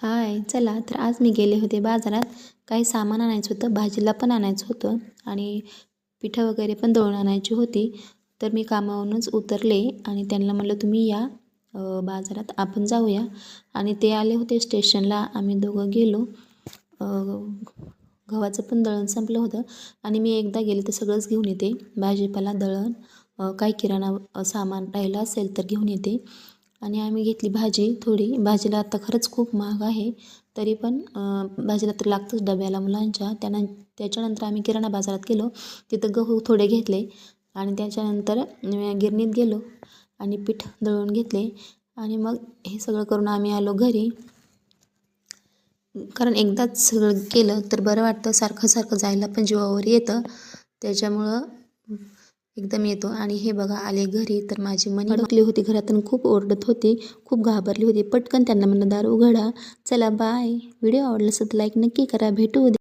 हाय, चला तर आज मी गेले होते बाजारात. काही सामान आणायचं होतं, भाजीला पण आणायचं होतं आणि पिठं वगैरे पण दळून आणायची होती. तर मी कामावरूनच उतरले आणि त्यांना म्हटलं तुम्ही या बाजारात आपण जाऊया. आणि ते आले होते स्टेशनला. आम्ही दोघं गेलो. अ, गव्हाचं पण दळण संपलं होतं आणि मी एकदा गेले तर सगळंच घेऊन येते, भाजीपाला, दळण, काही किराणा सामान राहिलं असेल तर घेऊन येते. आणि आम्ही घेतली भाजी थोडी. भाजीला आता खरंच खूप महाग आहे, तरी पण भाजीला तर लागतंच डब्याला मुलांच्या. त्याच्यानंतर आम्ही किराणा बाजारात गेलो. तिथं गहू थोडे घेतले आणि त्याच्यानंतर गिरणीत गेलो आणि पीठ दळून घेतले. आणि मग हे सगळं करून आम्ही आलो घरी. कारण एकदाच सगळं केलं तर बरं वाटतं, सारखं सारखं जायला पण जीवावर येतं. त्याच्यामुळं एकदम येतो. आणि हे बघा आले घरी तर माझी मनी अडकली होती घरात आणि खूप ओरडत होती, खूप घाबरली होती. पटकन त्यांना म्हणलं दार उघडा. चला बाय. व्हिडिओ आवडला असेल तर लाईक नक्की करा. भेटू उद्या.